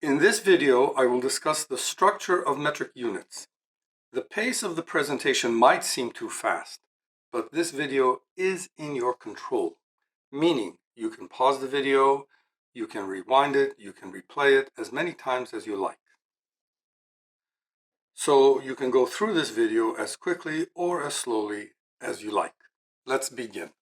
In this video, I will discuss the structure of metric units. The pace of the presentation might seem too fast, but this video is in your control, meaning you can pause the video, you can rewind it, you can replay it as many times as you like. So you can go through this video as quickly or as slowly as you like. Let's begin.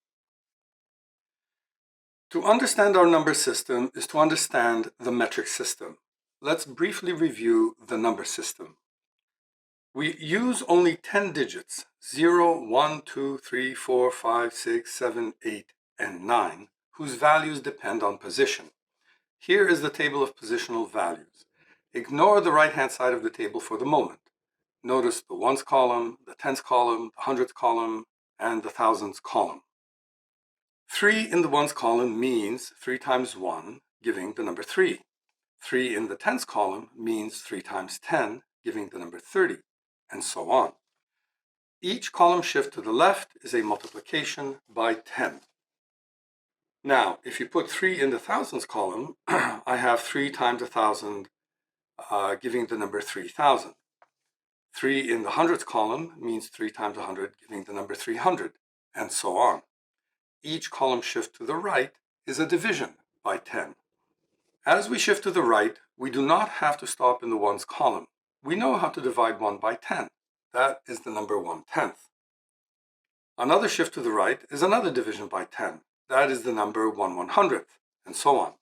To understand our number system is to understand the metric system. Let's briefly review the number system. We use only 10 digits, 0, 1, 2, 3, 4, 5, 6, 7, 8, and 9, whose values depend on position. Here is the table of positional values. Ignore the right-hand side of the table for the moment. Notice the ones column, the tens column, the hundredths column, and the thousands column. 3 in the ones column means 3 times 1, giving the number 3. 3 in the tens column means 3 times 10, giving the number 30, and so on. Each column shift to the left is a multiplication by 10. Now, if you put 3 in the thousands column, I have 3 times 1,000, giving the number 3,000. 3 in the hundredths column means 3 times 100, giving the number 300, and so on. Each column shift to the right is a division by 10. As we shift to the right, we do not have to stop in the ones column. We know how to divide 1 by 10. That is the number 1/10. Another shift to the right is another division by 10. That is the number 1/100th, and so on.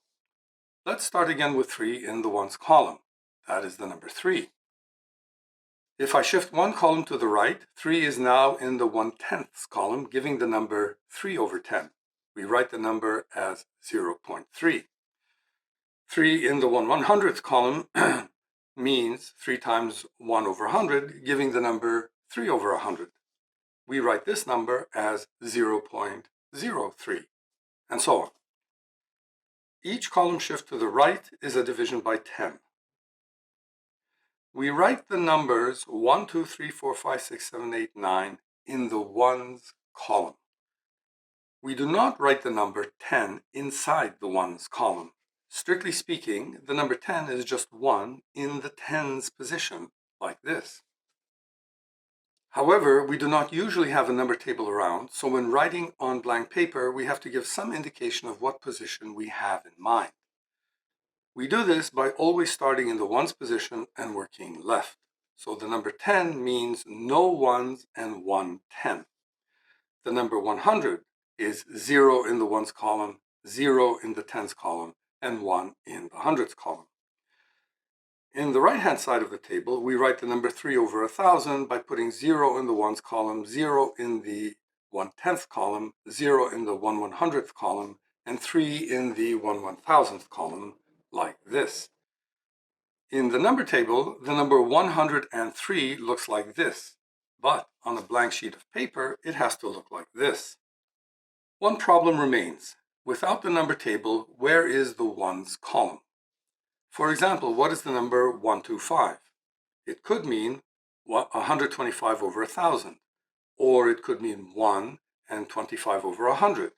Let's start again with 3 in the ones column. That is the number 3. If I shift one column to the right, 3 is now in the 1/10ths column, giving the number 3 over 10. We write the number as 0.3. 3 in the 1/100th column means 3 times 1 over 100, giving the number 3 over 100. We write this number as 0.03, and so on. Each column shift to the right is a division by 10. We write the numbers 1, 2, 3, 4, 5, 6, 7, 8, 9 in the ones column. We do not write the number 10 inside the ones column. Strictly speaking, the number 10 is just 1 in the tens position, like this. However, we do not usually have a number table around, so when writing on blank paper, we have to give some indication of what position we have in mind. We do this by always starting in the ones position and working left. So the number 10 means no ones and 1/10. The number 100 is 0 in the ones column, 0 in the tens column, and 1 in the hundredths column. In the right-hand side of the table, we write the number 3 over 1,000 by putting 0 in the ones column, 0 in the 1/10th column, 0 in the 1/100th column, and 3 in the 1/1000th column, like this. In the number table, the number 103 looks like this, but on a blank sheet of paper, it has to look like this. One problem remains. Without the number table, where is the ones column? For example, what is the number 125? It could mean 125 over 1,000, or it could mean 1 and 25 over 100,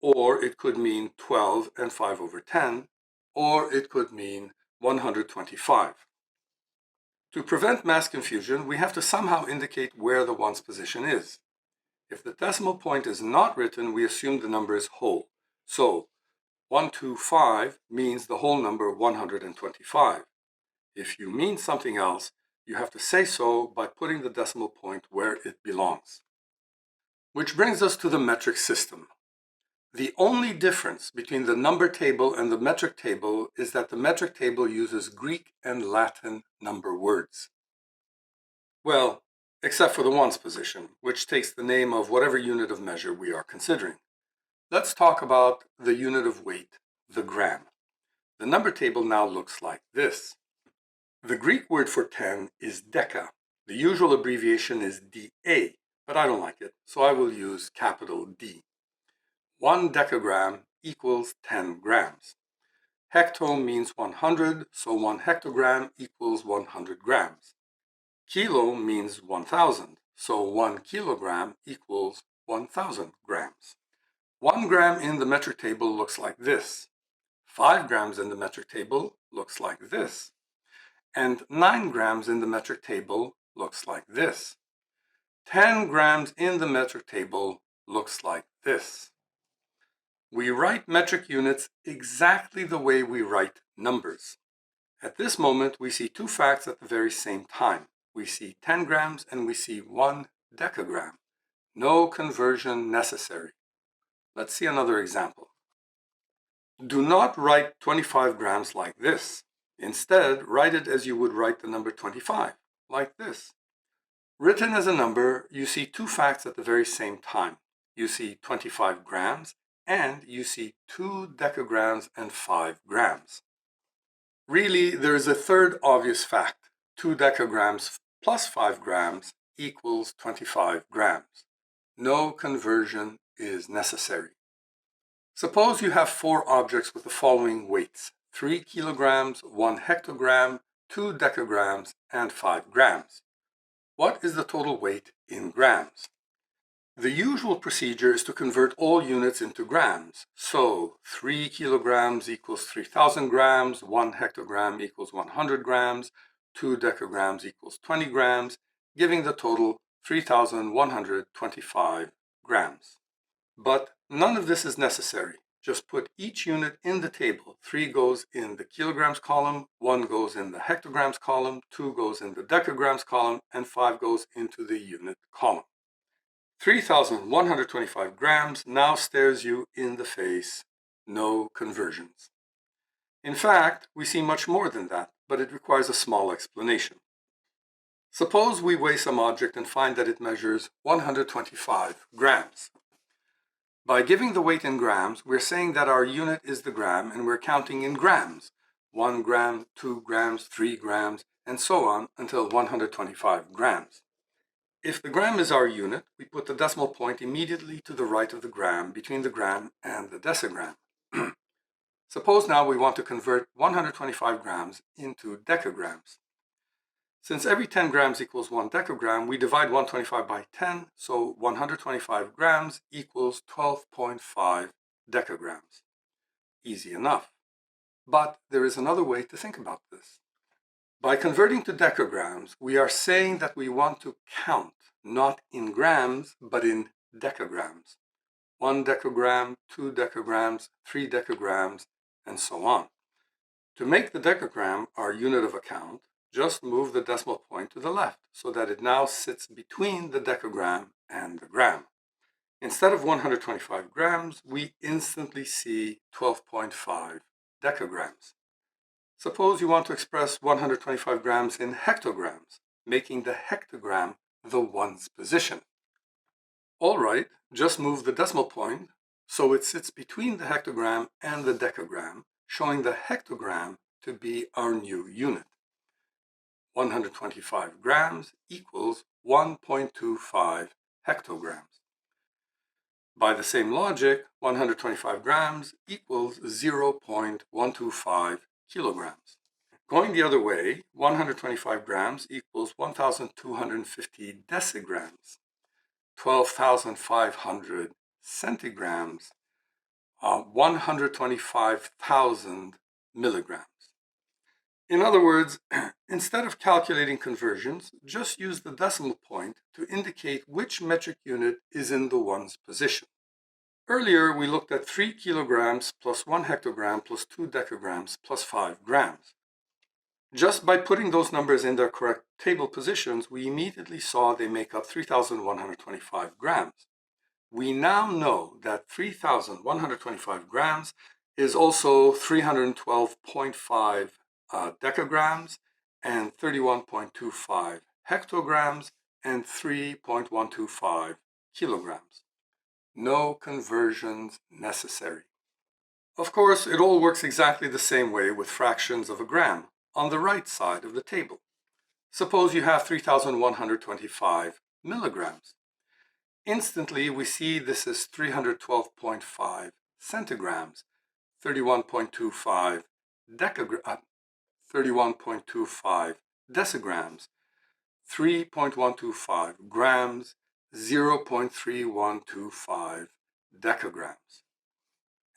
or it could mean 12 and 5 over 10, or it could mean 125. To prevent mass confusion, we have to somehow indicate where the ones position is. If the decimal point is not written, we assume the number is whole. So 125 means the whole number 125. If you mean something else, you have to say so by putting the decimal point where it belongs. Which brings us to the metric system. The only difference between the number table and the metric table is that the metric table uses Greek and Latin number words. Well, except for the ones position, which takes the name of whatever unit of measure we are considering. Let's talk about the unit of weight, the gram. The number table now looks like this. The Greek word for 10 is deca. The usual abbreviation is DA, but I don't like it, so I will use capital D. 1 decagram equals 10 grams. Hecto means 100, so 1 hectogram equals 100 grams. Kilo means 1,000, so 1 kilogram equals 1,000 grams. 1 gram in the metric table looks like this. 5 grams in the metric table looks like this. And 9 grams in the metric table looks like this. 10 grams in the metric table looks like this. We write metric units exactly the way we write numbers. At this moment, we see two facts at the very same time. We see 10 grams and we see 1 decagram. No conversion necessary. Let's see another example. Do not write 25 grams like this. Instead, write it as you would write the number 25, like this. Written as a number, you see two facts at the very same time. You see 25 grams and you see 2 decagrams and 5 grams. Really, there is a third obvious fact. 2 decagrams plus 5 grams equals 25 grams. No conversion is necessary. Suppose you have 4 objects with the following weights: 3 kilograms, 1 hectogram, 2 decagrams, and 5 grams. What is the total weight in grams? The usual procedure is to convert all units into grams. So 3 kilograms equals 3,000 grams, 1 hectogram equals 100 grams, 2 decagrams equals 20 grams, giving the total 3,125 grams. But none of this is necessary. Just put each unit in the table. 3 goes in the kilograms column, 1 goes in the hectograms column, 2 goes in the decagrams column, and 5 goes into the unit column. 3,125 grams now stares you in the face. No conversions. In fact, we see much more than that, but it requires a small explanation. Suppose we weigh some object and find that it measures 125 grams. By giving the weight in grams, we're saying that our unit is the gram and we're counting in grams. 1 gram, 2 grams, 3 grams, and so on until 125 grams. If the gram is our unit, we put the decimal point immediately to the right of the gram, between the gram and the decigram. Suppose now we want to convert 125 grams into decagrams. Since every 10 grams equals 1 decagram, we divide 125 by 10, so 125 grams equals 12.5 decagrams. Easy enough. But there is another way to think about this. By converting to decagrams, we are saying that we want to count not in grams, but in decagrams. 1 decagram, 2 decagrams, 3 decagrams, and so on. To make the decagram our unit of account, just move the decimal point to the left so that it now sits between the decagram and the gram. Instead of 125 grams, we instantly see 12.5 decagrams. Suppose you want to express 125 grams in hectograms, making the hectogram the ones position. All right, just move the decimal point so it sits between the hectogram and the decagram, showing the hectogram to be our new unit. 125 grams equals 1.25 hectograms. By the same logic, 125 grams equals 0.125 kilograms. Going the other way, 125 grams equals 1,250 decigrams, 12,500 centigrams, 125,000 milligrams. In other words, instead of calculating conversions, just use the decimal point to indicate which metric unit is in the ones position. Earlier, we looked at 3 kilograms plus 1 hectogram plus 2 decagrams plus 5 grams. Just by putting those numbers in their correct table positions, we immediately saw they make up 3,125 grams. We now know that 3,125 grams is also 312.5 decagrams and 31.25 hectograms and 3.125 kilograms. No conversions necessary. Of course, it all works exactly the same way with fractions of a gram on the right side of the table. Suppose you have 3,125 milligrams. Instantly, we see this is 312.5 centigrams, 31.25 decigrams, 3.125 grams, 0.3125 decagrams,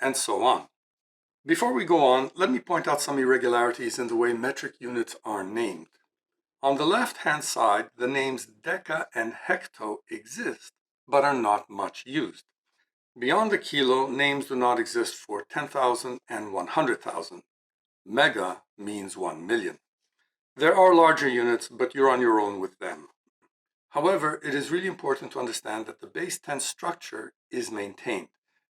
and so on. Before we go on, let me point out some irregularities in the way metric units are named. On the left-hand side, the names deca and hecto exist, but are not much used. Beyond the kilo, names do not exist for 10,000 and 100,000. Mega means 1 million. There are larger units, but you're on your own with them. However, it is really important to understand that the base 10 structure is maintained.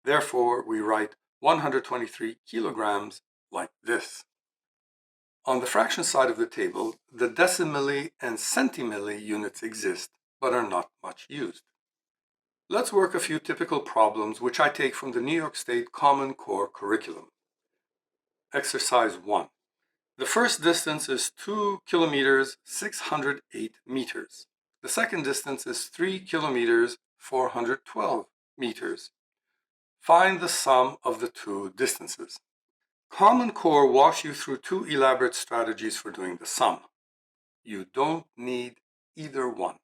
Therefore, we write 123 kilograms like this. On the fraction side of the table, the decimilli and centimilli units exist, but are not much used. Let's work a few typical problems which I take from the New York State Common Core curriculum. Exercise 1. The first distance is 2 kilometers, 608 meters. The second distance is 3 kilometers, 412 meters. Find the sum of the two distances. Common Core walks you through two elaborate strategies for doing the sum. You don't need either one.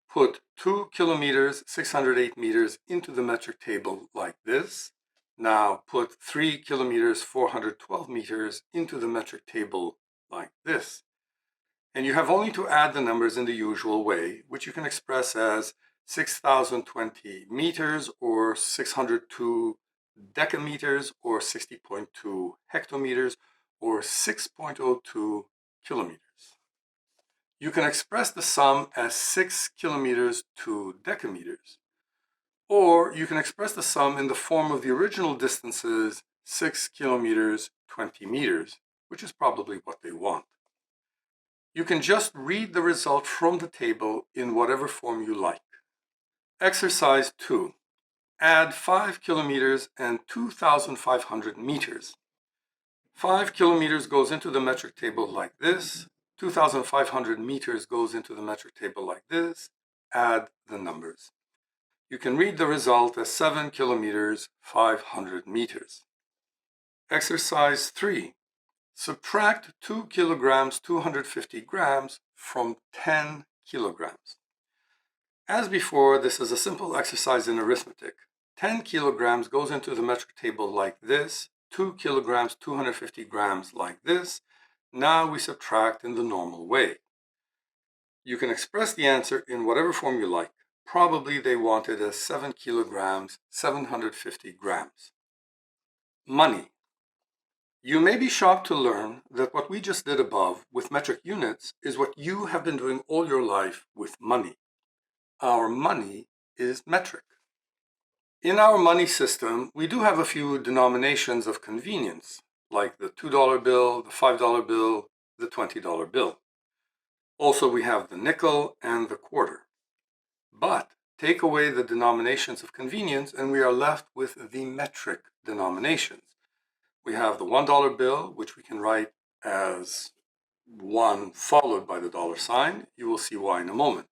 Put 2 kilometers, 608 meters into the metric table like this. Now put 3 kilometers, 412 meters into the metric table like this. And you have only to add the numbers in the usual way, which you can express as 6,020 meters or 602 decameters or 60.2 hectometers or 6.02 kilometers. You can express the sum as 6 kilometers to decameters, or you can express the sum in the form of the original distances 6 kilometers, 20 meters, which is probably what they want. You can just read the result from the table in whatever form you like. Exercise 2. Add 5 kilometers and 2,500 meters. 5 kilometers goes into the metric table like this. 2,500 meters goes into the metric table like this. Add the numbers. You can read the result as 7 kilometers, 500 meters. Exercise 3. Subtract 2 kilograms, 250 grams from 10 kilograms. As before, this is a simple exercise in arithmetic. 10 kilograms goes into the metric table like this, 2 kilograms, 250 grams like this. Now we subtract in the normal way. You can express the answer in whatever form you like. Probably they want it as 7 kilograms, 750 grams. Money. You may be shocked to learn that what we just did above with metric units is what you have been doing all your life with money. Our money is metric. In our money system, we do have a few denominations of convenience, like the $2 bill, the $5 bill, the $20 bill. Also, we have the nickel and the quarter. But take away the denominations of convenience and we are left with the metric denominations. We have the $1 bill, which we can write as 1 followed by the dollar sign. You will see why in a moment.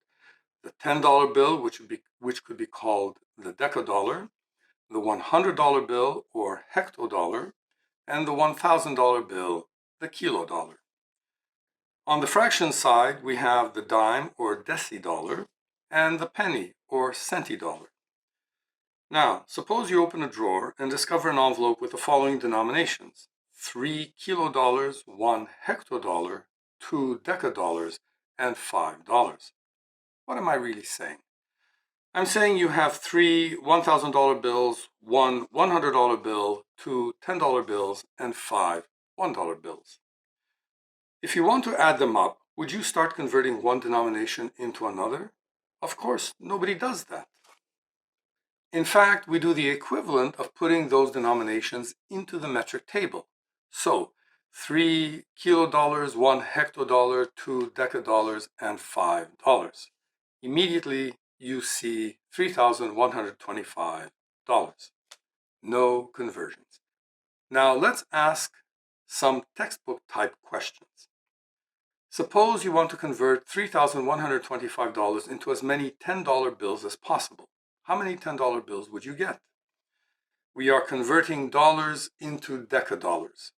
The $10 bill, which could be called the decadollar, the $100 bill or hectodollar, and the $1,000 bill, the kilodollar. On the fraction side, we have the dime or decidollar and the penny or centidollar. Now, suppose you open a drawer and discover an envelope with the following denominations: 3 kilodollars, 1 hectodollar, 2 decadollars, and $5. What am I really saying? I'm saying you have 3 $1,000 bills, 1 $100 bill, 2 $10 bills, and 5 $1 bills. If you want to add them up, would you start converting one denomination into another? Of course, nobody does that. In fact, we do the equivalent of putting those denominations into the metric table. So, 3 kilodollars, 1 hectodollar, 2 decadollars, and $5. Immediately, you see $3,125. No conversions. Now, let's ask some textbook type questions. Suppose you want to convert $3,125 into as many $10 bills as possible. How many $10 bills would you get? We are converting dollars into decadollars.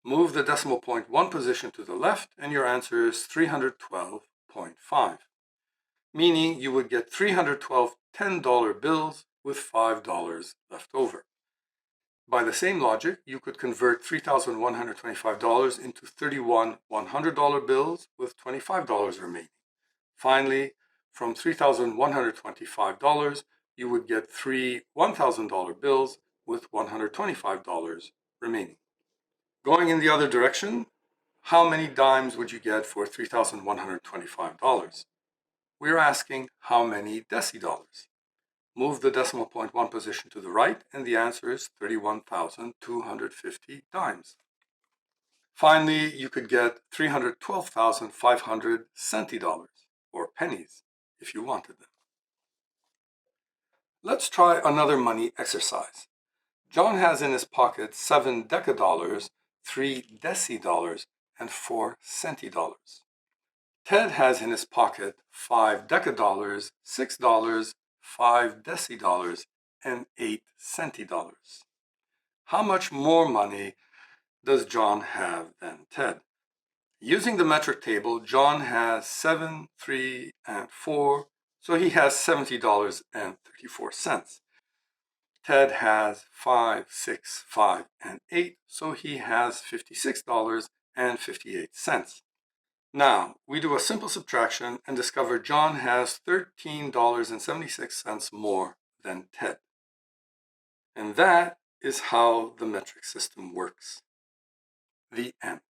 Move the decimal point one position to the left and your answer is 312.5, meaning you would get 312 $10 bills with $5 left over. By the same logic, you could convert $3,125 into 31 $100 bills with $25 remaining. Finally, from $3,125, you would get 3 $1,000 bills with $125 remaining. Going in the other direction, how many dimes would you get for $3,125? We're asking how many decidollars. Move the decimal point one position to the right, and the answer is 31,250 dimes. Finally, you could get 312,500 centidollars, or pennies, if you wanted them. Let's try another money exercise. John has in his pocket 7 decadollars, 3 decidollars, and 4 centidollars. Ted has in his pocket 5 decadollars, $6, 5 decidollars, and 8 centidollars. How much more money does John have than Ted? Using the metric table, John has 7, 3, and 4, so he has $70.34. Ted has 5, 6, 5, and 8, so he has $56.58. Now, we do a simple subtraction and discover John has $13.76 more than Ted. And that is how the metric system works. The end.